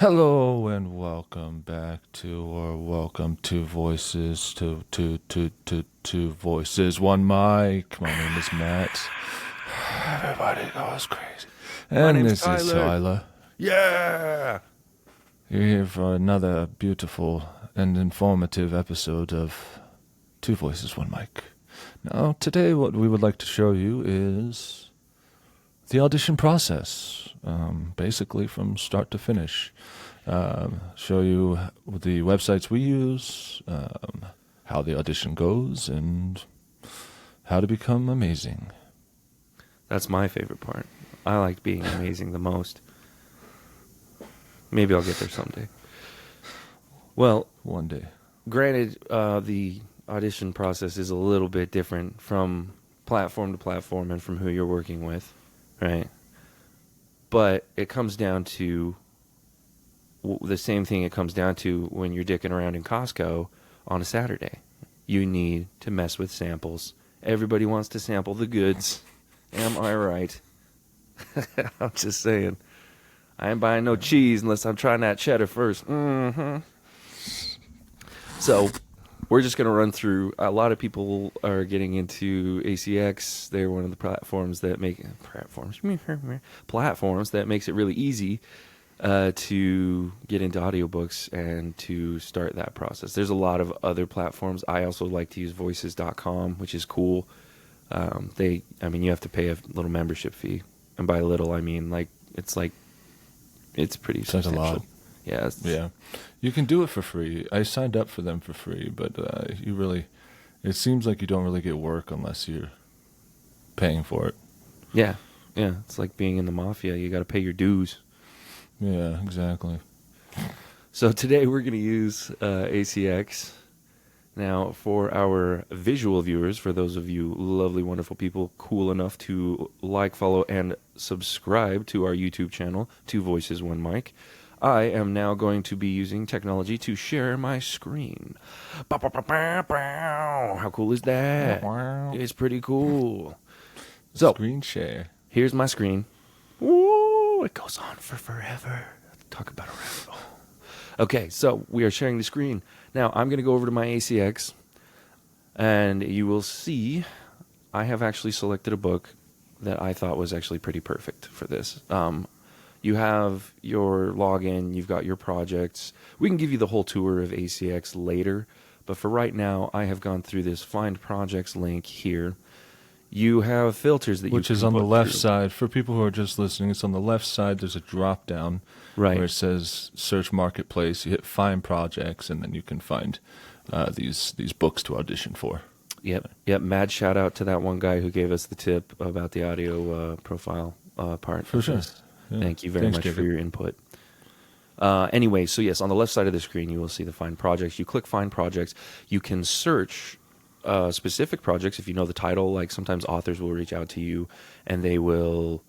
Hello and welcome back to, or welcome to Voices, to Voices, One Mic. My name is Matt. Everybody goes crazy. My And name's this is Tyler. Tyler. Yeah. You're here for another beautiful and informative episode of Two Voices, One Mic. Now, today what we would like to show you is the audition process, basically from start to finish. Show you the websites we use, how the audition goes, and how to become amazing. That's my favorite part. I like being amazing the most. Maybe I'll get there someday. Well, One day. granted, the audition process is a little bit different from platform to platform and from who you're working with, right? But it comes down to the same thing it comes down to when you're dicking around in Costco on a Saturday. You need to mess with samples. Everybody wants to sample the goods. Am I right? I'm just saying. I ain't buying no cheese unless I'm trying that cheddar first. So, we're just going to run through. A lot of people are getting into ACX. They're one of the platforms that make platforms that makes it really easy to get into audiobooks and to start that process. There's a lot of other platforms. I also like to use voices.com, which is cool. You have to pay a little membership fee. And by little, I mean, it's pretty Sounds a substantial. lot. Yeah. Yeah. You can do it for free. I signed up for them for free, but it seems like you don't really get work unless you're paying for it. Yeah. Yeah. It's like being in the mafia. You got to pay your dues. Yeah, exactly. So today we're going to use ACX. Now, for our visual viewers, for those of you lovely, wonderful people cool enough to like, follow, and subscribe to our YouTube channel, Two Voices, One Mic, I am now going to be using technology to share my screen. How cool is that? It's pretty cool. So, Screen share. here's my screen. Ooh, it goes on for forever. Talk about a rabbit hole. Okay, so we are sharing the screen. Now, I'm going to go over to my ACX, and you will see I have actually selected a book that I thought was actually pretty perfect for this. You have your login, you've got your projects. We can give you the whole tour of ACX later, but for right now, I have gone through this Find Projects link here. You have filters that you Which is can on the put left through. side. For people who are just listening, it's on the left side. There's a drop down Right. where it says Search Marketplace. You hit Find Projects, and then you can find these books to audition for. Yep. Mad shout out to that one guy who gave us the tip about the audio profile part. For of sure. this. Yeah. Thank you very Thanks, much for Jacob. your input. Anyway, so yes, on the left side of the screen, you will see the Find Projects. You click Find Projects. You can search specific projects if you know the title. Like sometimes authors will reach out to you and they will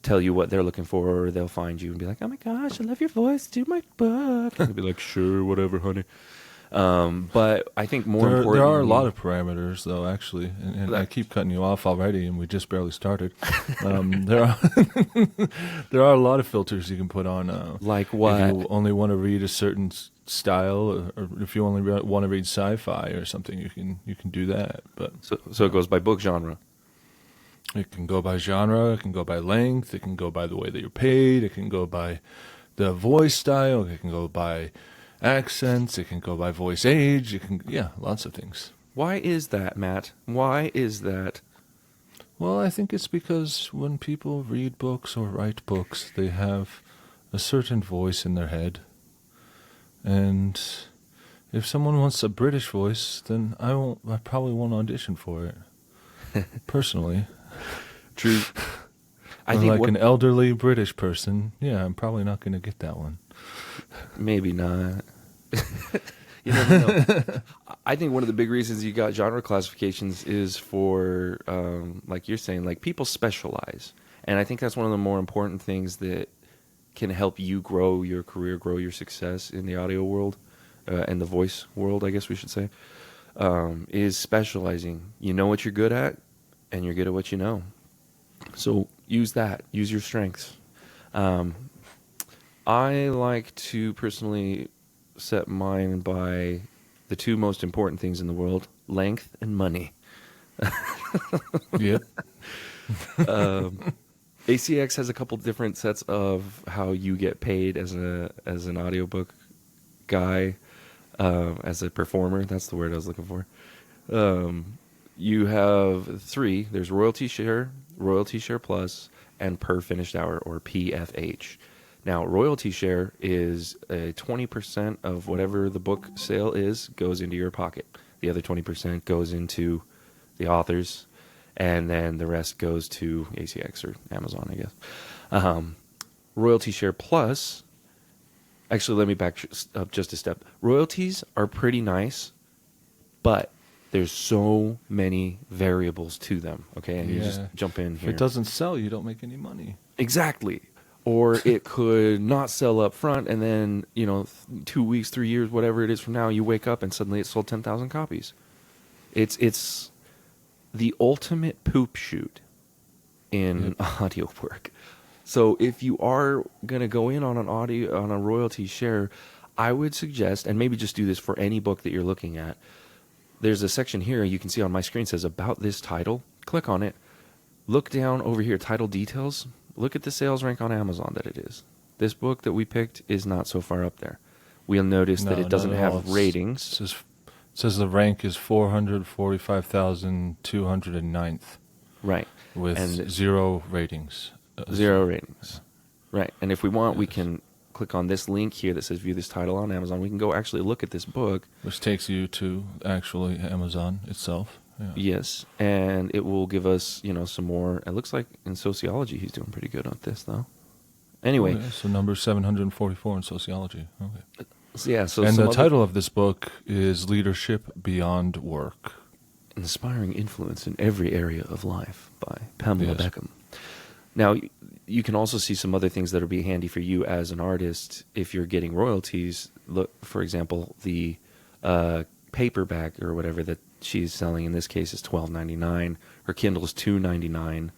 tell you what they're looking for, or they'll find you and be like, "Oh my gosh, I love your voice. Do my book." And you'll be like, "Sure, whatever, honey." But I think more importantly, There are a lot of parameters, though, actually, and I keep cutting you off already, and we just barely started. There are there are a lot of filters you can put on. Like what? If you only want to read a certain style, or if you only want to read sci-fi or something, you can do that. But So it goes by book genre. it can go by genre, it can go by length, it can go by the way that you're paid, it can go by the voice style, it can go by accents, it can go by voice age, lots of things. Why is that, Matt? Why is that? Well, I think it's because when people read books or write books, they have a certain voice in their head. And if someone wants a British voice, then I probably won't audition for it. Personally. True. I Or think like an elderly British person, I'm probably not going to get that one. Maybe not. You never know. I think one of the big reasons you got genre classifications is for, like you're saying, like people specialize. And I think that's one of the more important things that can help you grow your career, grow your success in the audio world, and the voice world, I guess we should say, is specializing. You know what you're good at, and you're good at what you know. So use that. Use your strengths. I like to personally set mine by the two most important things in the world: length and money. Yep. ACX has a couple different sets of how you get paid as an audiobook guy, as a performer. That's the word I was looking for. You have three. There's royalty share plus, and per finished hour, or PFH. Now, royalty share is 20% of whatever the book sale is goes into your pocket. The other 20% goes into the authors, and then the rest goes to ACX or Amazon, I guess. Royalty share plus, actually, let me back up just a step. Royalties are pretty nice, but there's so many variables to them, okay? And you just jump in If here. it doesn't sell, you don't make any money. Exactly. Or it could not sell up front, and then, 2 weeks, 3 years, whatever it is from now, you wake up and suddenly it sold 10,000 copies. It's the ultimate poop shoot in audio work. So if you are going to go in on on a royalty share, I would suggest, and maybe just do this for any book that you're looking at. There's a section here you can see on my screen says about this title. Click on it. Look down over here, title details. Look at the sales rank on Amazon that it is. This book that we picked is not so far up there. We'll notice that it doesn't have ratings. It says the rank is 445,209th. Right. With 0 ratings. 0 ratings. Right. And if we want, we can click on this link here that says view this title on Amazon. We can go actually look at this book. Which takes you to actually Amazon itself. Yeah. Yes. And it will give us, some more. It looks like in sociology he's doing pretty good on this, though. Anyway. Oh, yeah. So number 744 in sociology. Okay. Yeah. So and the title of this book is Leadership Beyond Work. Inspiring Influence in Every Area of Life by Pamela Beckham. Now, you can also see some other things that will be handy for you as an artist if you're getting royalties. Look, for example, the paperback or whatever that she's selling in this case is $12.99. Her Kindle is $2.99.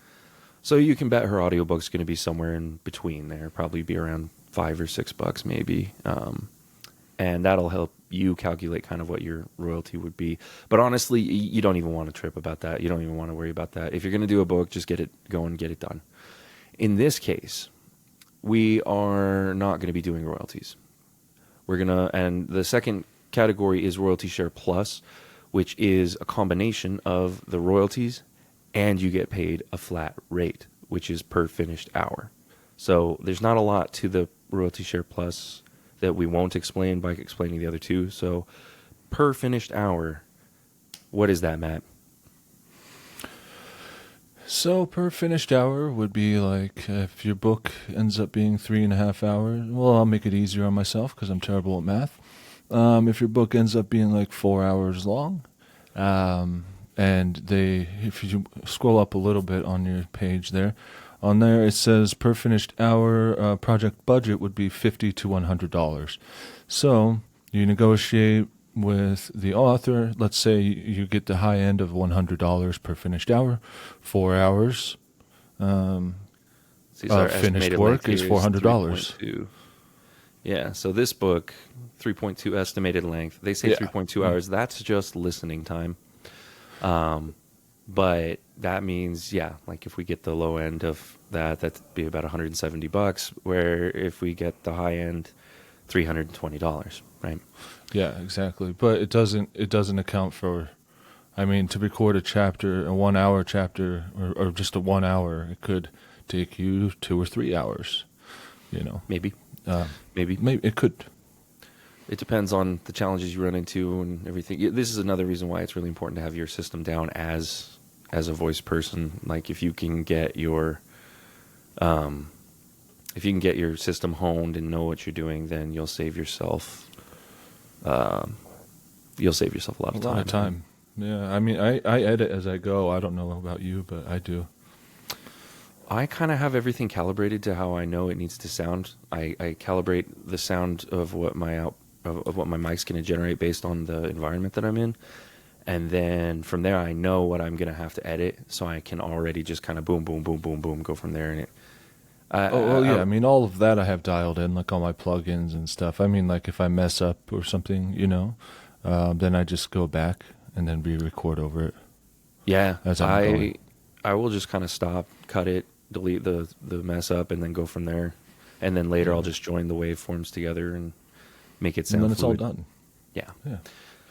So you can bet her audiobook's going to be somewhere in between there, probably be around $5 or $6 maybe. And that'll help you calculate kind of what your royalty would be. But honestly, you don't even want to trip about that. You don't even want to worry about that. If you're going to do a book, just get it going, get it done. In this case, we are not going to be doing royalties. And the second category is royalty share plus, which is a combination of the royalties and you get paid a flat rate, which is per finished hour. So there's not a lot to the royalty share plus that we won't explain by explaining the other two. So per finished hour, what is that, Matt? So per finished hour would be like if your book ends up being 3.5 hours. Well, I'll make it easier on myself because I'm terrible at math. If your book ends up being like 4 hours long, if you scroll up a little bit on your page there, on there it says per finished hour project budget would be $50 to $100. So you negotiate with the author. Let's say you get the high end of $100 per finished hour. 4 hours finished work is $400. Yeah, so this book, 3.2 estimated length. They say 3.2 hours. That's just listening time. But that means, like if we get the low end of that, that'd be about $170. Where if we get the high end, $320, right? Yeah, exactly. But it doesn't account for, to record a chapter, a 1 hour chapter, or just a 1 hour, it could take you 2 or 3 hours. Maybe. Maybe it could. It depends on the challenges you run into and everything. This is another reason why it's really important to have your system down as a voice person. Like if you can get your system honed and know what you're doing, then you'll save yourself. You'll save yourself a lot of time. Yeah, I edit as I go. I don't know about you, but I do. I kind of have everything calibrated to how I know it needs to sound. I calibrate the sound of what my mic's going to generate based on the environment that I'm in, and then from there I know what I'm going to have to edit, so I can already just kind of boom, boom, boom, boom, boom, go from there. And Oh, well, yeah. I mean, all of that I have dialed in, like all my plugins and stuff. I mean, like if I mess up or something, then I just go back and then re-record over it. Yeah, As I'm going. I will just kind of stop, cut it, delete the mess up, and then go from there. And then later I'll just join the waveforms together and make it sound And then it's all fluid. done. Yeah. Yeah.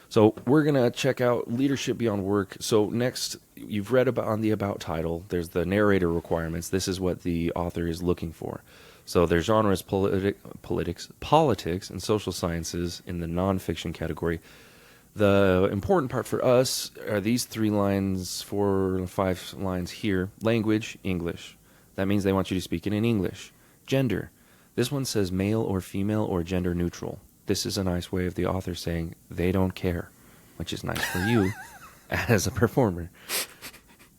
So we're going to check out Leadership Beyond Work. So next, you've read about on the About title, there's the narrator requirements. This is what the author is looking for. So their genres, politics, and social sciences in the nonfiction category. The important part for us are these 3 lines, 4 or 5 lines here. Language, English. That means they want you to speak it in English. Gender. This one says male or female or gender neutral. This is a nice way of the author saying they don't care, which is nice for you as a performer.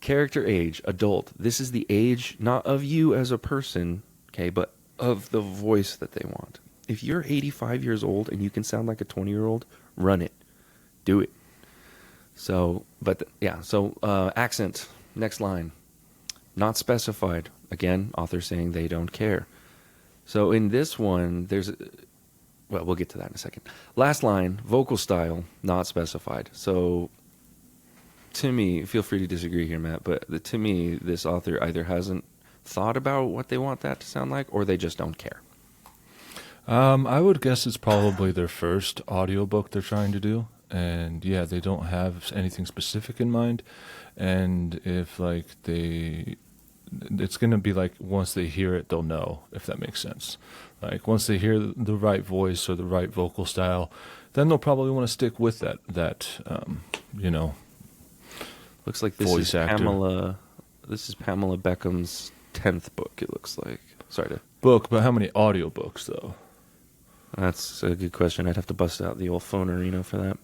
Character age, adult. This is the age, not of you as a person, okay, but of the voice that they want. If you're 85 years old and you can sound like a 20-year-old, run it. Do it. So, accent, next line. Not specified. Again, author saying they don't care. So in this one, we'll get to that in a second. Last line, vocal style, not specified. So to me, feel free to disagree here, Matt, but to me, this author either hasn't thought about what they want that to sound like, or they just don't care. I would guess it's probably their first audiobook they're trying to do. And yeah, they don't have anything specific in mind. And if it's going to be like once they hear it, they'll know, if that makes sense. Like once they hear the right voice or the right vocal style, then they'll probably want to stick with that. Looks like this voice is actor. Pamela. This is Pamela Beckham's 10th book. It looks like. Sorry to book, but how many audiobooks though? That's a good question. I'd have to bust out the old phone arena for that.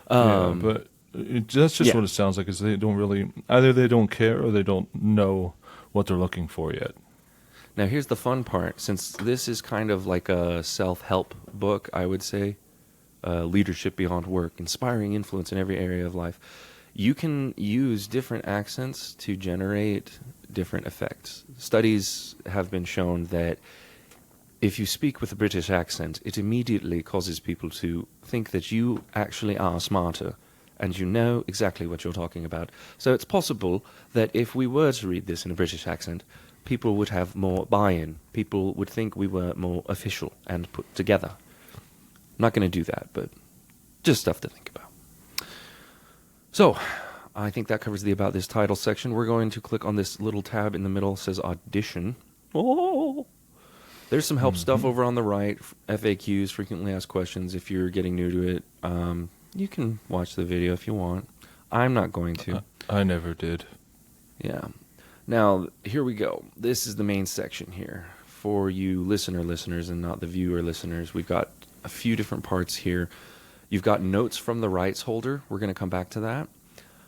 But that's just what it sounds like. Is they don't really either they don't care or they don't know what they're looking for yet. Now here's the fun part. Since this is kind of like a self-help book, I would say, Leadership Beyond Work, inspiring influence in every area of life. You can use different accents to generate different effects. Studies have been shown that if you speak with a British accent, it immediately causes people to think that you actually are smarter and you know exactly what you're talking about. So it's possible that if we were to read this in a British accent, people would have more buy-in. People would think we were more official and put together. I'm not going to do that, but just stuff to think about. So, I think that covers the About This title section. We're going to click on this little tab in the middle. It says Audition. Oh! There's some help stuff over on the right. FAQs, frequently asked questions. If you're getting new to it, you can watch the video if you want. I'm not going to. I never did. Yeah. Now, here we go. This is the main section here. For you listeners and not the viewer listeners, we've got a few different parts here. You've got notes from the rights holder. We're going to come back to that.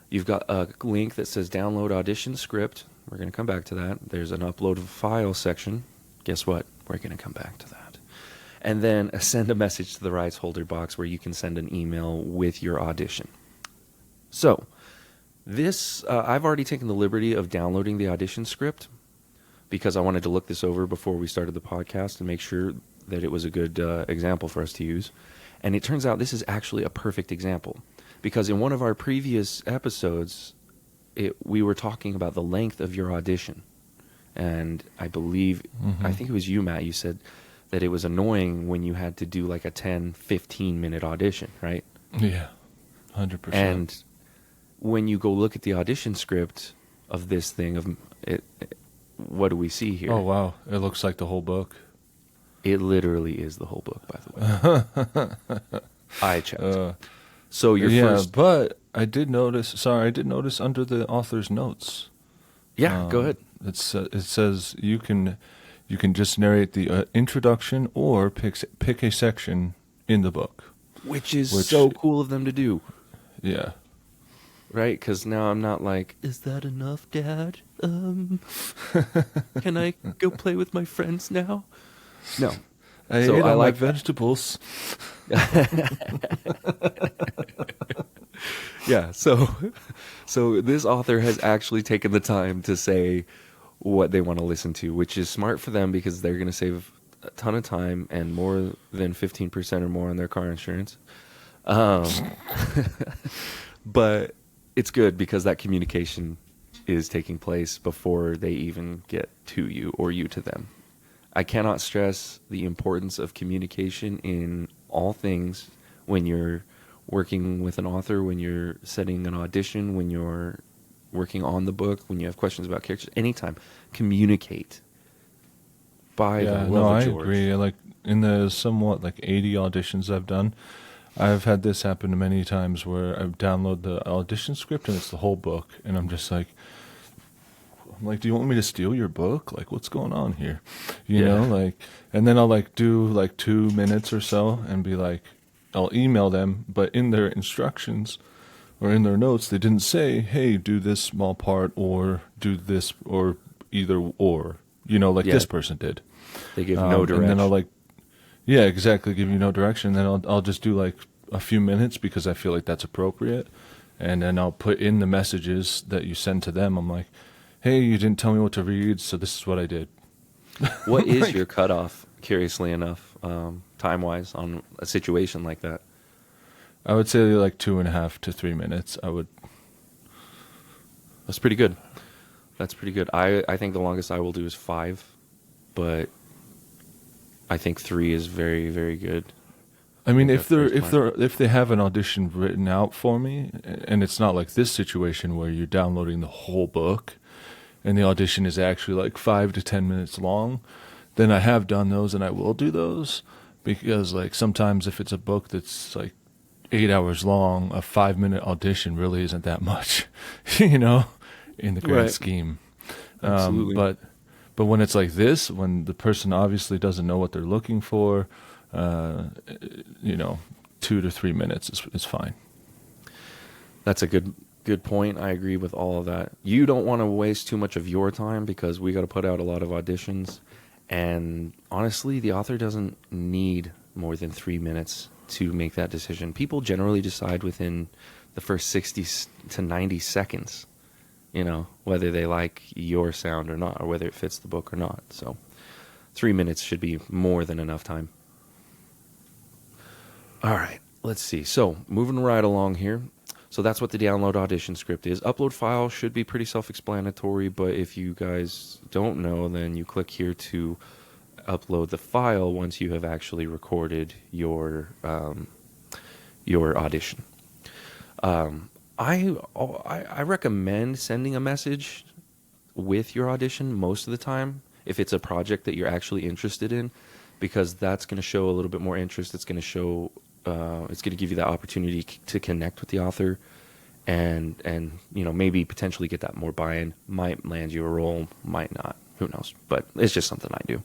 You've got a link that says download audition script. We're going to come back to that. There's an upload of file section. Guess what? We're going to come back to that. And then send a message to the rights holder box where you can send an email with your audition. So, this, I've already taken the liberty of downloading the audition script because I wanted to look this over before we started the podcast and make sure that it was a good example for us to use. And it turns out this is actually a perfect example because in one of our previous episodes, we were talking about the length of your audition. And I believe, I think it was you, Matt, you said that it was annoying when you had to do like a 10, 15-minute audition, right? Yeah, 100%. And when you go look at the audition script of this thing, what do we see here? Oh, wow. It looks like the whole book. It literally is the whole book, by the way. I checked. So your first... but I did notice under the author's notes. Yeah, go ahead. It says you can just narrate the introduction or pick a section in the book. Which is so cool of them to do. Yeah. Right? Because now I'm not like, is that enough, Dad? Can I go play with my friends now? No. I ate all my vegetables. Yeah, so this author has actually taken the time to say, what they want to listen to, which is smart for them because they're going to save a ton of time and more than 15% or more on their car insurance. But it's good because that communication is taking place before they even get to you or you to them. I cannot stress the importance of communication in all things when you're working with an author, when you're setting an audition, when you're working on the book, when you have questions about characters, anytime. Communicate. By the love of George. I agree. Like in the somewhat like 80 auditions I've done, I've had this happen many times where I download the audition script and it's the whole book, and I'm like, do you want me to steal your book? Like, what's going on here? You know, like, and then I'll like do like 2 minutes or so and be like, I'll email them, but in their instructions or in their notes, they didn't say, hey, do this small part or do this or either or, you know, like this person did. They give no direction. And then I'll like, yeah, exactly, give you no direction. Then I'll just do like a few minutes because I feel like that's appropriate. And then I'll put in the messages that you send to them. I'm like, hey, you didn't tell me what to read, so this is what I did. What is your cutoff, curiously enough, time-wise, on a situation like that? I would say like 2.5 to 3 minutes. That's pretty good. That's pretty good. I think the longest I will do is 5, but I think 3 is very, very good. I mean, if they have an audition written out for me, and it's not like this situation where you're downloading the whole book, and the audition is actually like 5 to 10 minutes long, then I have done those and I will do those, because like sometimes if it's a book that's like 8 hours long, a 5-minute audition really isn't that much, you know, in the grand scheme. Absolutely. But when it's like this, when the person obviously doesn't know what they're looking for, you know, 2 to 3 minutes is fine. That's a good point. I agree with all of that. You don't want to waste too much of your time because we got to put out a lot of auditions. And honestly, the author doesn't need more than 3 minutes to make that decision. People generally decide within the first 60 to 90 seconds, you know, whether they like your sound or not, or whether it fits the book or not. So 3 minutes should be more than enough time. All right, let's see. So moving right along here. So that's what the download audition script is. Upload file should be pretty self-explanatory, but if you guys don't know, then you click here to upload the file once you have actually recorded your audition. I recommend sending a message with your audition most of the time if it's a project that you're actually interested in, because that's going to show a little bit more interest. It's going to show it's going to give you the opportunity to connect with the author, and you know, maybe potentially get that more buy-in. Might land you a role, might not. Who knows? But it's just something I do.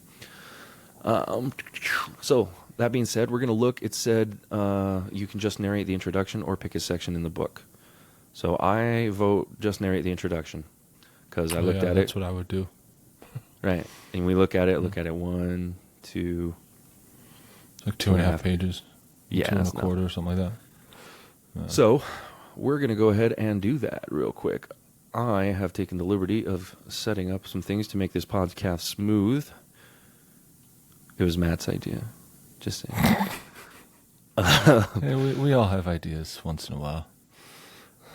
So that being said, we're going to look. It said you can just narrate the introduction or pick a section in the book. So I vote just narrate the introduction because I looked at it. That's what I would do. Right, and we look at it. Look at it 1, 2, like 2.5 pages. Yeah, 2.25 or something like that. So we're going to go ahead and do that real quick. I have taken the liberty of setting up some things to make this podcast smooth. It was Matt's idea. Just saying. Hey, we all have ideas once in a while.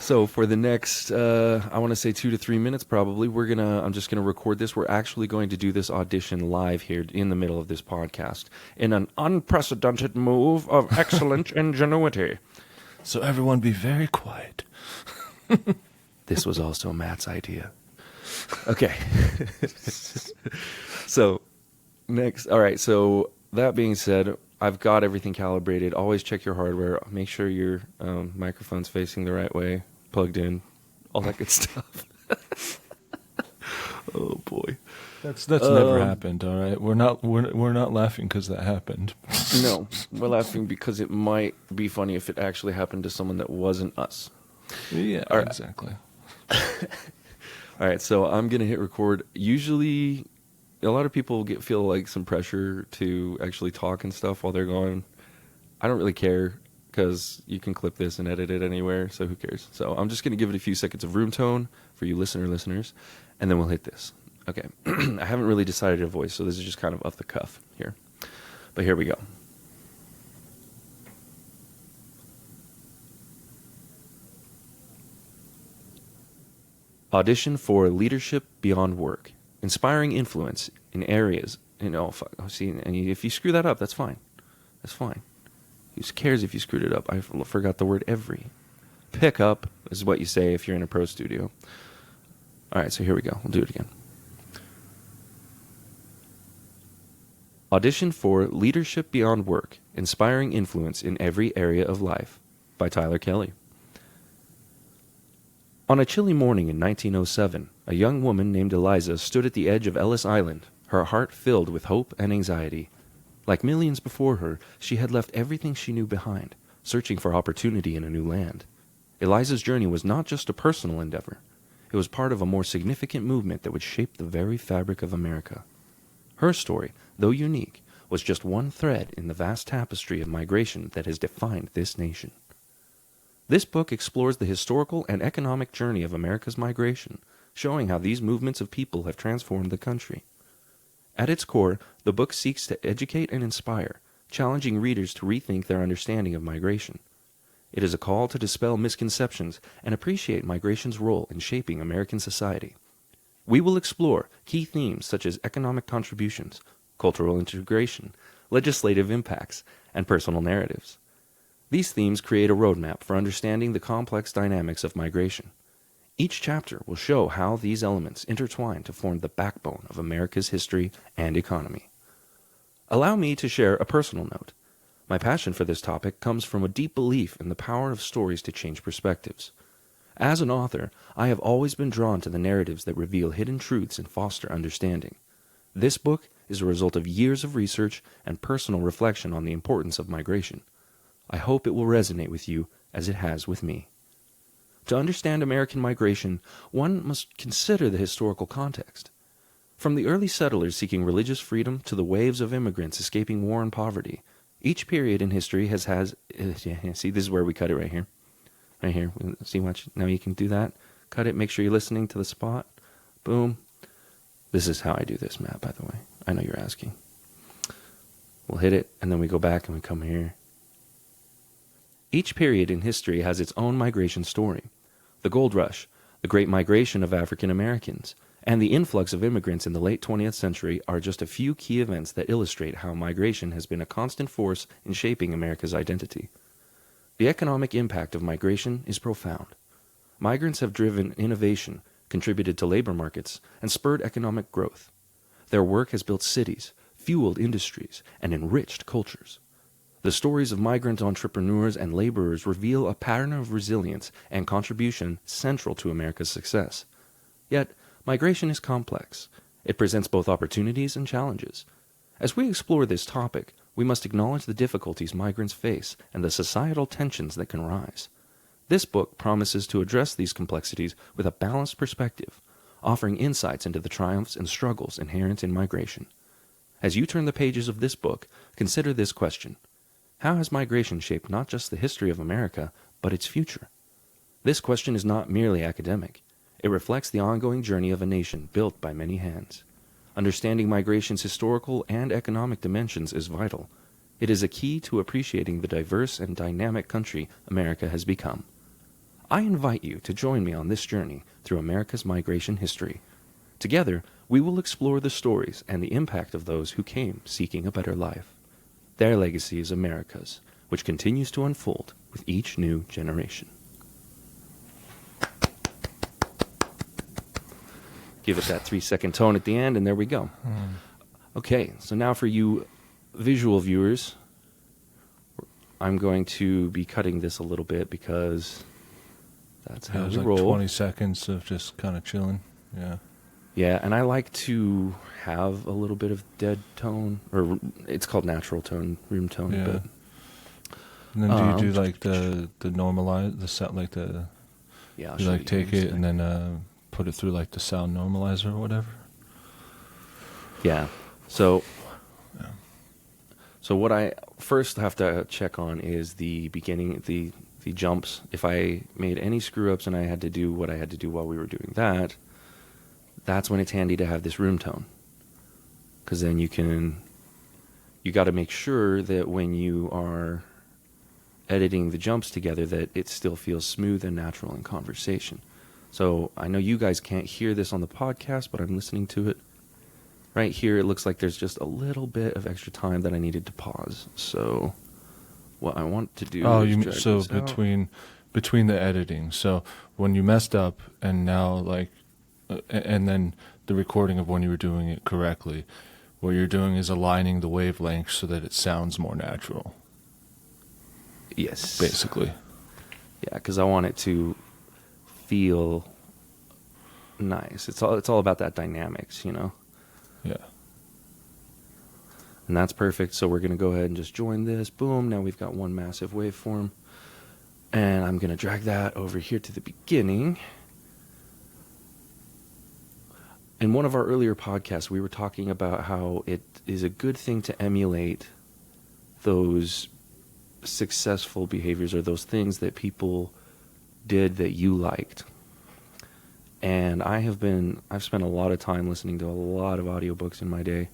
So for the next, I want to say 2 to 3 minutes probably, I'm just going to record this. We're actually going to do this audition live here in the middle of this podcast in an unprecedented move of excellent ingenuity. So everyone be very quiet. This was also Matt's idea. Okay. So next, all right. So that being said, I've got everything calibrated. Always check your hardware. Make sure your microphone's facing the right way, plugged in, all that good stuff. Oh boy, that's never happened. All right, we're not laughing because that happened. No, we're laughing because it might be funny if it actually happened to someone that wasn't us. Yeah, right. Exactly. All right, so I'm gonna hit record. Usually, a lot of people feel like some pressure to actually talk and stuff while they're going. I don't really care because you can clip this and edit it anywhere, so who cares? So I'm just going to give it a few seconds of room tone for you listeners, and then we'll hit this. Okay. I haven't really decided a voice, so this is just kind of off the cuff here. But here we go. Audition for Leadership Beyond Work. Inspiring influence in areas. See, and if you screw that up, that's fine. That's fine. Who cares if you screwed it up? I forgot the word every. Pick up is what you say if you're in a pro studio. All right, so here we go. We'll do it again. Audition for Leadership Beyond Work, Inspiring Influence in Every Area of Life by Tyler Kelly. On a chilly morning in 1907, a young woman named Eliza stood at the edge of Ellis Island, her heart filled with hope and anxiety. Like millions before her, she had left everything she knew behind, searching for opportunity in a new land. Eliza's journey was not just a personal endeavor. It was part of a more significant movement that would shape the very fabric of America. Her story, though unique, was just one thread in the vast tapestry of migration that has defined this nation. This book explores the historical and economic journey of America's migration, showing how these movements of people have transformed the country. At its core, the book seeks to educate and inspire, challenging readers to rethink their understanding of migration. It is a call to dispel misconceptions and appreciate migration's role in shaping American society. We will explore key themes such as economic contributions, cultural integration, legislative impacts, and personal narratives. These themes create a roadmap for understanding the complex dynamics of migration. Each chapter will show how these elements intertwine to form the backbone of America's history and economy. Allow me to share a personal note. My passion for this topic comes from a deep belief in the power of stories to change perspectives. As an author, I have always been drawn to the narratives that reveal hidden truths and foster understanding. This book is a result of years of research and personal reflection on the importance of migration. I hope it will resonate with you as it has with me. To understand American migration, one must consider the historical context. From the early settlers seeking religious freedom to the waves of immigrants escaping war and poverty, each period in history has see, this is where we cut it right here. Right here. See, watch. Now you can do that. Cut it. Make sure you're listening to the spot. Boom. This is how I do this, Matt, by the way. I know you're asking. We'll hit it, and then we go back and we come here. Each period in history has its own migration story. The Gold Rush, the Great Migration of African Americans, and the influx of immigrants in the late 20th century are just a few key events that illustrate how migration has been a constant force in shaping America's identity. The economic impact of migration is profound. Migrants have driven innovation, contributed to labor markets, and spurred economic growth. Their work has built cities, fueled industries, and enriched cultures. The stories of migrant entrepreneurs and laborers reveal a pattern of resilience and contribution central to America's success. Yet, migration is complex. It presents both opportunities and challenges. As we explore this topic, we must acknowledge the difficulties migrants face and the societal tensions that can rise. This book promises to address these complexities with a balanced perspective, offering insights into the triumphs and struggles inherent in migration. As you turn the pages of this book, consider this question. How has migration shaped not just the history of America, but its future? This question is not merely academic. It reflects the ongoing journey of a nation built by many hands. Understanding migration's historical and economic dimensions is vital. It is a key to appreciating the diverse and dynamic country America has become. I invite you to join me on this journey through America's migration history. Together, we will explore the stories and the impact of those who came seeking a better life. Their legacy is America's, which continues to unfold with each new generation. Give it that 3-second tone at the end, and there we go. Okay, so now for you visual viewers, I'm going to be cutting this a little bit because that's how we roll. 20 seconds of just kind of chilling. Yeah. Yeah, and I like to have a little bit of dead tone, or it's called natural tone, room tone. Yeah. But, And then do you do like the normalize, the set, like the, yeah, I'll you show like you take in a it and then put it through like the sound normalizer or whatever? Yeah. So what I first have to check on is the beginning, the jumps. If I made any screw ups and I had to do what I had to do while we were doing that, that's when it's handy to have this room tone. Because then you got to make sure that when you are editing the jumps together that it still feels smooth and natural in conversation. So I know you guys can't hear this on the podcast, but I'm listening to it. Right here, it looks like there's just a little bit of extra time that I needed to pause. So what I want to do is drag so this out. between the editing. So when you messed up and now like, and then the recording of when you were doing it correctly, what you're doing is aligning the wavelengths so that it sounds more natural. Yes. Basically. Yeah, because I want it to feel nice. It's all about that dynamics, you know? Yeah. And that's perfect. So we're going to go ahead and just join this. Boom. Now we've got one massive waveform. And I'm going to drag that over here to the beginning. In one of our earlier podcasts, we were talking about how it is a good thing to emulate those successful behaviors or those things that people did that you liked. And I've spent a lot of time listening to a lot of audiobooks in my day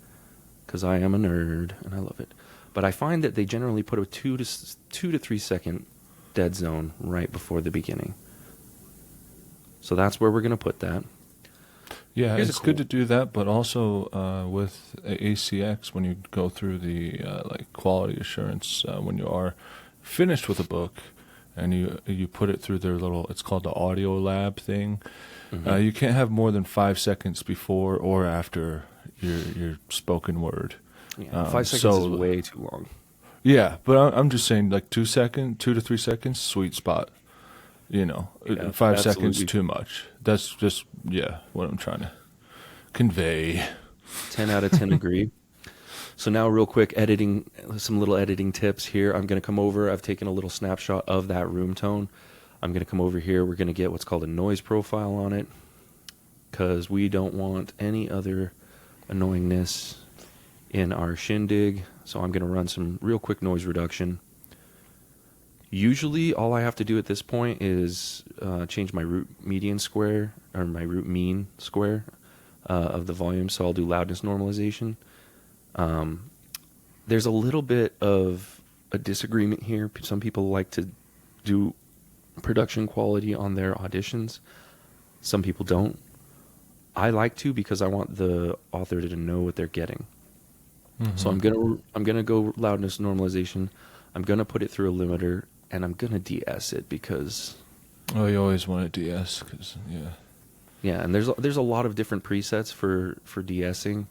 because I am a nerd and I love it. But I find that they generally put a 2 to 3 second dead zone right before the beginning. So that's where we're going to put that. Yeah, Here's it's a good cool- to do that, but also with ACX, when you go through the like quality assurance, when you are finished with a book, and you put it through their little, it's called the Audio Lab thing. Mhm. You can't have more than 5 seconds before or after your spoken word. Yeah, 5 seconds so- is way too long. Yeah, but I'm just saying, like 2 to 3 seconds, sweet spot. You know, Yeah, 5 seconds absolutely. too much. That's just what I'm trying to convey. 10 out of 10 agree. So now real quick, some little editing tips here. I'm going to come over. I've taken a little snapshot of that room tone. I'm going to come over here. We're going to get what's called a noise profile on it because we don't want any other annoyingness in our shindig. So I'm going to run some real quick noise reduction. Usually all I have to do at this point is change my root median square or my root mean square of the volume. So I'll do loudness normalization. There's a little bit of a disagreement here. Some people like to do production quality on their auditions. Some people don't. I like to because I want the author to know what they're getting. Mm-hmm. So I'm gonna go loudness normalization. I'm gonna put it through a limiter, and I'm gonna de-ess it because Oh, you always want to de-ess, cause yeah, and there's a lot of different presets for de-essing.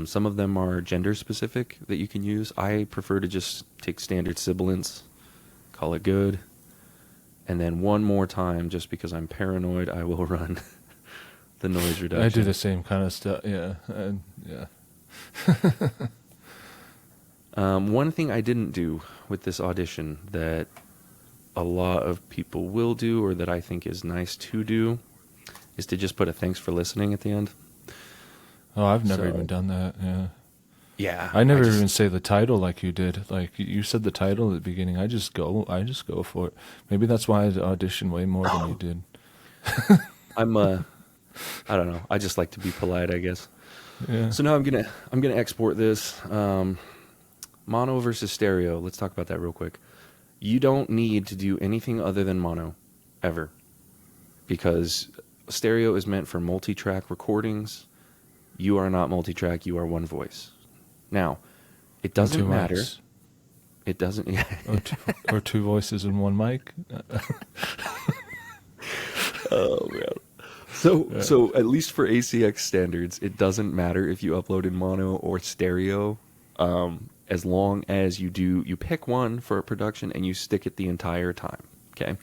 Some of them are gender specific that you can use. I prefer to just take standard sibilants, call it good, and then one more time, just because I'm paranoid, I will run the noise reduction. I do the same kind of stuff. Yeah, yeah. One thing I didn't do with this audition that a lot of people will do, or that I think is nice to do, is to just put a thanks for listening at the end. Oh, I've never So- even done that. Yeah, Yeah, I never even say the title like you did. Like you said the title at the beginning. I just go for it. Maybe that's why I audition way more than you did. I don't know. I just like to be polite, I guess. Yeah. So now I'm gonna export this. Mono versus stereo. Let's talk about that real quick. You don't need to do anything other than mono, ever, because stereo is meant for multi-track recordings. You are not multi-track. You are one voice. Now, it doesn't Two matter. mics. It doesn't. or two voices in one mic. Oh man. So at least for ACX standards, it doesn't matter if you upload in mono or stereo, as long as you pick one for a production and you stick it the entire time. Okay.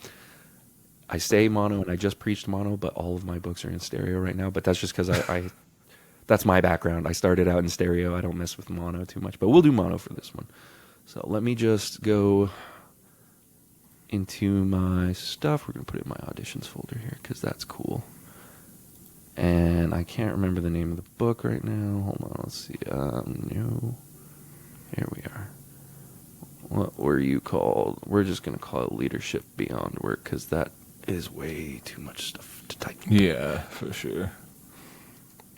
I say mono and I just preached mono, but all of my books are in stereo right now. But that's just because I that's my background. I started out in stereo. I don't mess with mono too much, but we'll do mono for this one. So let me just go into my stuff. We're going to put it in my auditions folder here because that's cool. And I can't remember the name of the book right now. Hold on, let's see. No. Here we are. What were you called? We're just going to call it Leadership Beyond Work because that is way too much stuff to type. Yeah, for sure.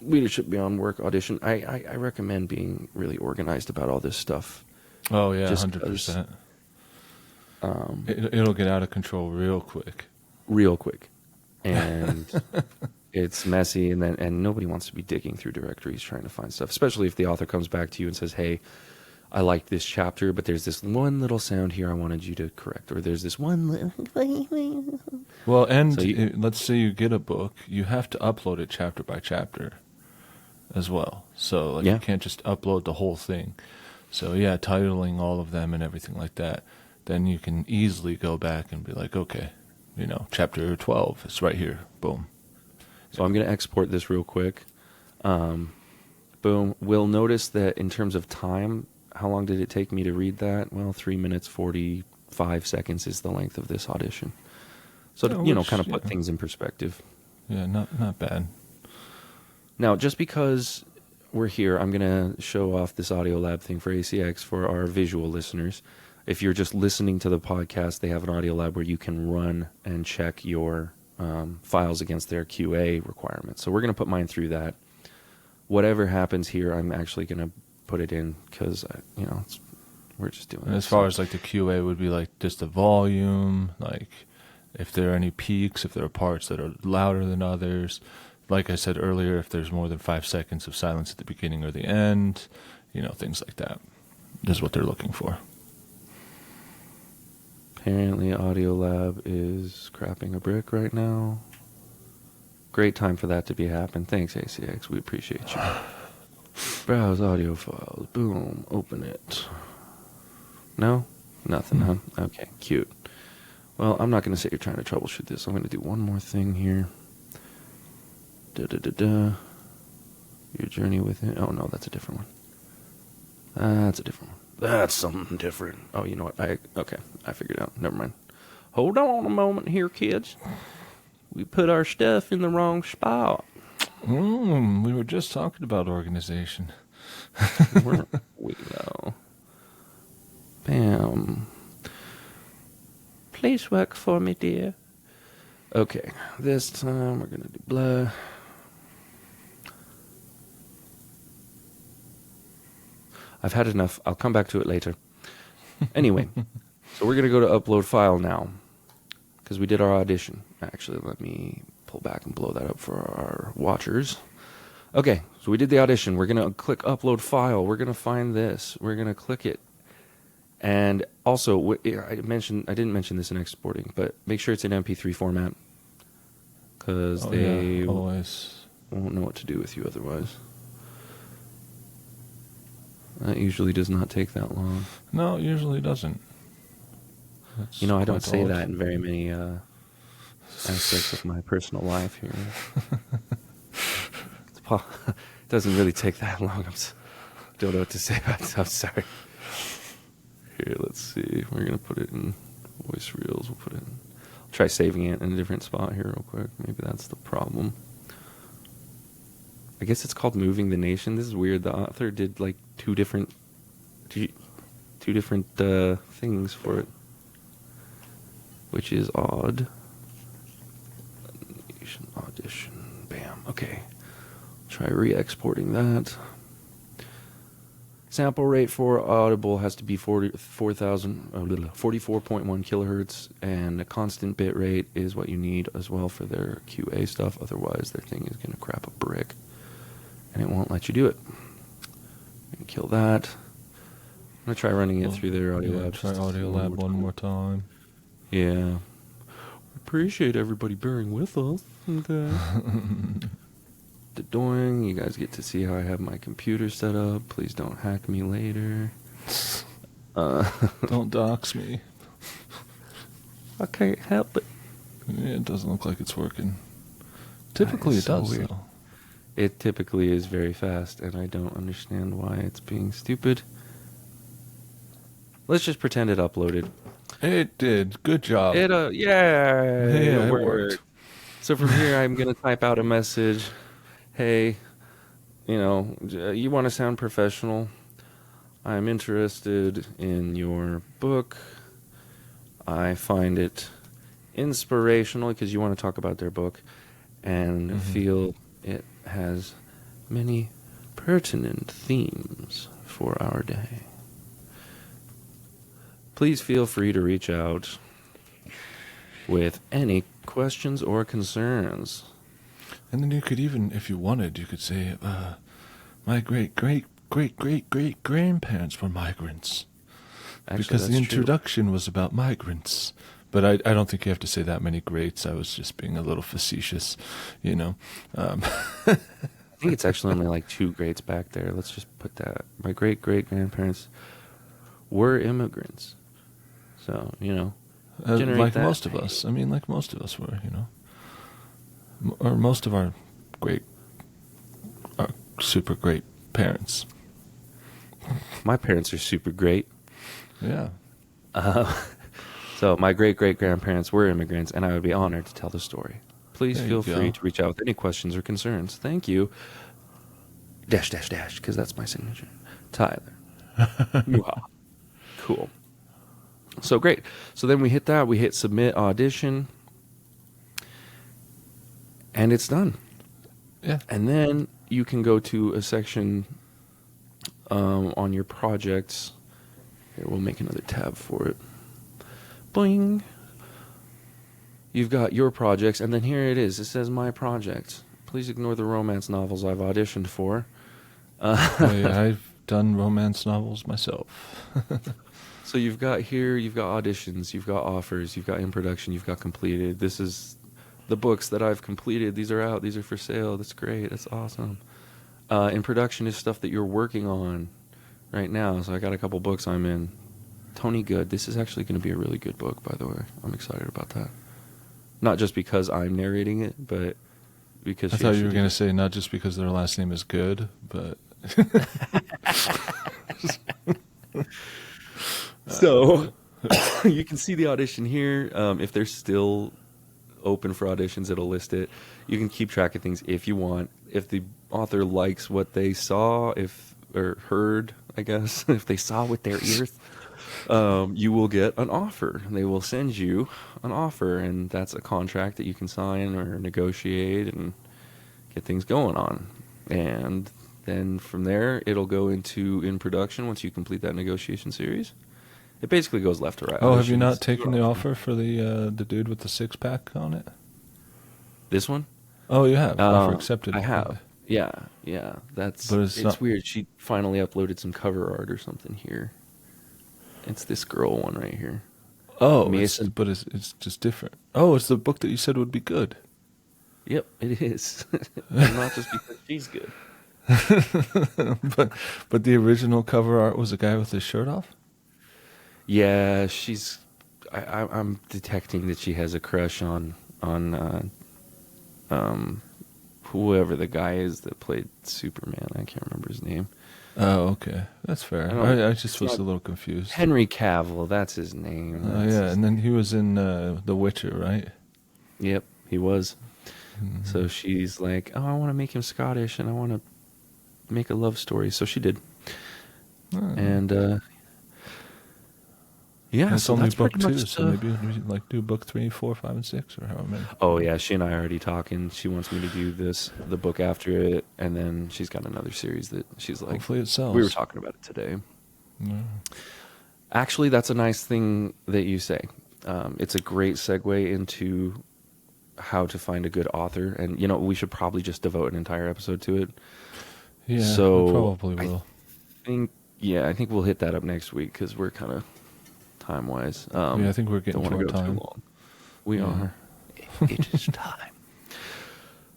Leadership Beyond Work audition. I recommend being really organized about all this stuff. Oh yeah, Just 100%. It'll get out of control real quick. Real quick. And it's messy, and nobody wants to be digging through directories trying to find stuff, especially if the author comes back to you and says, hey, I like this chapter, but there's this one little sound here I wanted you to correct, or there's this one little... Well, and So let's say you get a book, you have to upload it chapter by chapter as well. So like, Yeah. you can't just upload the whole thing. So yeah, titling all of them and everything like that. Then you can easily go back and be like, okay, chapter 12 is right here. Boom. So I'm going to export this real quick. Boom. We'll notice that in terms of time, how long did it take me to read that? Well, 3 minutes, 45 seconds is the length of this audition. So, Yeah, kind of put yeah. things in perspective. Yeah, not bad. Now, just because we're here, I'm going to show off this Audio Lab thing for ACX for our visual listeners. If you're just listening to the podcast, they have an Audio Lab where you can run and check your files against their QA requirements. So we're going to put mine through that. Whatever happens here, I'm actually going to put it in because, we're just doing And it. as far as like the QA would be like just the volume, like if there are any peaks, if there are parts that are louder than others. Like I said earlier, if there's more than 5 seconds of silence at the beginning or the end, things like that. This is what they're looking for. Apparently, Audio Lab is crapping a brick right now. Great time for that to be happening. Thanks, ACX. We appreciate you. Browse audio files. Boom. Open it. No? Nothing, huh? Okay, cute. Well, I'm not going to say you're trying to troubleshoot this. I'm going to do one more thing here. Da-da-da-da. Your journey with it. Oh, no, that's a different one. That's a different one. That's something different. Oh, you know what? Okay, I figured it out. Never mind. Hold on a moment here, kids. We put our stuff in the wrong spot. We were just talking about organization. Weren't we, though? Bam. Please work for me, dear. Okay, this time we're going to do blah. I've had enough. I'll come back to it later. Anyway, so we're going to go to upload file now because we did our audition. Actually, let me pull back and blow that up for our watchers. Okay, so we did the audition. We're going to click upload file. We're going to find this. We're going to click it. And also, I didn't mention this in exporting, but make sure it's in MP3 format because they always won't know what to do with you otherwise. That usually does not take that long. No, it usually doesn't. That's I don't quite say odd. that in very many aspects of my personal life here. It doesn't really take that long. Don't know what to say about it. I'm sorry. Here, let's see. We're going to put it in voice reels. We'll put it in. I'll try saving it in a different spot here real quick. Maybe that's the problem. I guess it's called Moving the Nation. This is weird. The author did like two different things for it, which is odd. Nation audition. Bam. Okay. Try re-exporting that. Sample rate for Audible has to be 44.1 kilohertz, and a constant bit rate is what you need as well for their QA stuff. Otherwise, their thing is going to crap a brick, and it won't let you do it. I'm going to kill that. I'm going to try running it through their Audio Lab. Try Audio Lab one more time. Yeah. Appreciate everybody bearing with us. Okay. Doing. You guys get to see how I have my computer set up. Please don't hack me later. Don't dox me. I can't help it. Yeah, it doesn't look like it's working. Typically it so does, weird. though. It typically is very fast, and I don't understand why it's being stupid. Let's just pretend it uploaded. It did. Good job. It it worked. worked. So from here, I'm gonna type out a message. Hey, you want to sound professional? I'm interested in your book. I find it inspirational because you want to talk about their book and feel it has many pertinent themes for our day. Please feel free to reach out with any questions or concerns. And then you could even, if you wanted, you could say, my great-great-great-great-great-grandparents were migrants. Actually, Because the that's true. introduction was about migrants. But I don't think you have to say that many greats. I was just being a little facetious, you know. I think it's actually only like 2 greats back there. Let's just put that. My great-great-grandparents were immigrants. So, you know, generate like that. most of us. I mean, like most of us were, you know. Or most of our super great parents. My parents are super great. Yeah. So my great-great-grandparents were immigrants, and I would be honored to tell the story. Please There feel you free go. to reach out with any questions or concerns. Thank you. -- because that's my signature. Tyler. Mwah. Cool. So great. So then we hit that. We hit submit audition. And it's done. Yeah. And then you can go to a section on your projects. Here, we'll make another tab for it. Boing. You've got your projects, and then here it is. It says my project. Please ignore the romance novels I've auditioned for. I've done romance novels myself. So you've got here, you've got auditions, you've got offers, you've got in production, you've got completed. This is the books that I've completed. These are out. These are for sale. That's great. That's awesome. In production is stuff that you're working on right now. So I got a couple books I'm in. Tony Good. This is actually going to be a really good book, by the way. I'm excited about that. Not just because I'm narrating it, but because I thought you were going to say not just because their last name is good, but... So you can see the audition here. If they're still open for auditions, it'll list it. You can keep track of things if you want. If the author likes what they saw, or heard, I guess, if they saw with their ears, you will get an offer. They will send you an offer, and that's a contract that you can sign or negotiate and get things going on. And then from there, it'll go into in production once you complete that negotiation series. It basically goes left to right. Oh, have you not Auditions, taken the offer for the dude with the 6-pack on it? This one? Oh, you have. Offer accepted. I have. Yeah. That's. But it's not... weird. She finally uploaded some cover art or something here. It's this girl one right here. Oh, Mason. but it's just different. Oh, it's the book that you said would be good. Yep, it is. Not just because she's good. but the original cover art was a guy with his shirt off? Yeah, she's. I'm detecting that she has a crush on whoever the guy is that played Superman. I can't remember his name. Oh, okay. That's fair. I just was a little confused. Henry Cavill, that's his name. Oh, yeah, and then he was in The Witcher, right? Yep, he was. Mm-hmm. So she's like, oh, I want to make him Scottish, and I want to make a love story. So she did. Oh. And, yeah, That's so only that's book pretty 2, much so maybe we should, like, do book 3, 4, 5, and 6, or however many. Oh, yeah, she and I are already talking. She wants me to do the book after it, and then she's got another series that she's like... Hopefully it sells. We were talking about it today. Yeah. Actually, that's a nice thing that you say. It's a great segue into how to find a good author, and, you know, we should probably just devote an entire episode to it. Yeah, So we probably will. I think we'll hit that up next week, because we're kind of... time-wise. Yeah, I think we're getting don't to want our to go time. too long. We are. It is time.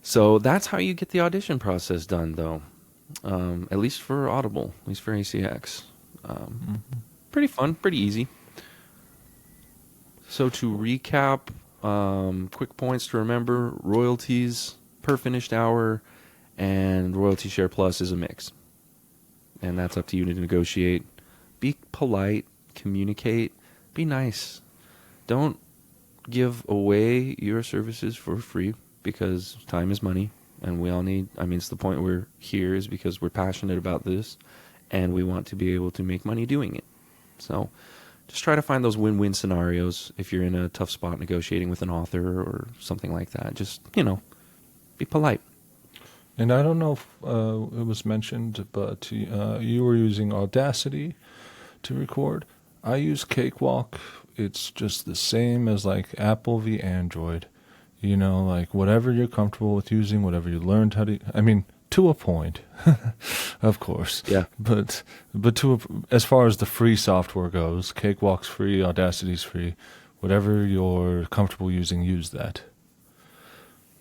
So that's how you get the audition process done, though. At least for Audible, at least for ACX. Pretty fun, pretty easy. So to recap, quick points to remember: royalties per finished hour, and royalty share plus is a mix. And that's up to you to negotiate. Be polite, communicate, be nice. Don't give away your services for free, because time is money, and we all need... I mean, it's the point we're here is because we're passionate about this, and we want to be able to make money doing it. So just try to find those win-win scenarios if you're in a tough spot negotiating with an author or something like that. Just, you know, be polite. And I don't know if it was mentioned, but you were using Audacity to record. I use Cakewalk. It's just the same as like Apple v Android. You know, like whatever you're comfortable with using, whatever you learned how to. I mean, to a point, of course. Yeah. But as far as the free software goes, Cakewalk's free, Audacity's free. Whatever you're comfortable using, use that.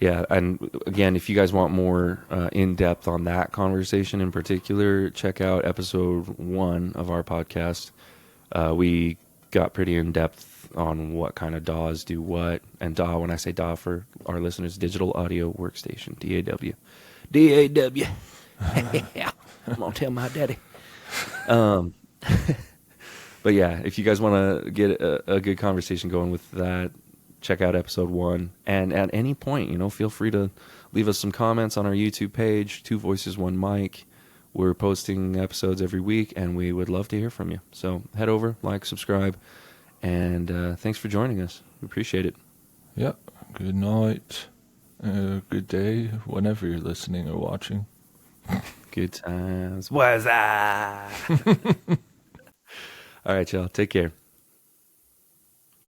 Yeah, and again, if you guys want more in depth on that conversation in particular, check out episode 1 of our podcast. We got pretty in depth on what kind of DAWs do what, and DAW, when I say DAW for our listeners, digital audio workstation, DAW, DAW. Yeah, I'm gonna tell my daddy. But yeah, if you guys want to get a good conversation going with that, check out episode 1. And at any point, you know, feel free to leave us some comments on our YouTube page, Two Voices, One Mic. We're posting episodes every week, and we would love to hear from you. So head over, like, subscribe, and thanks for joining us. We appreciate it. Yep. Good night. Good day, whenever you're listening or watching. Good times. What's that? All right, y'all. Take care.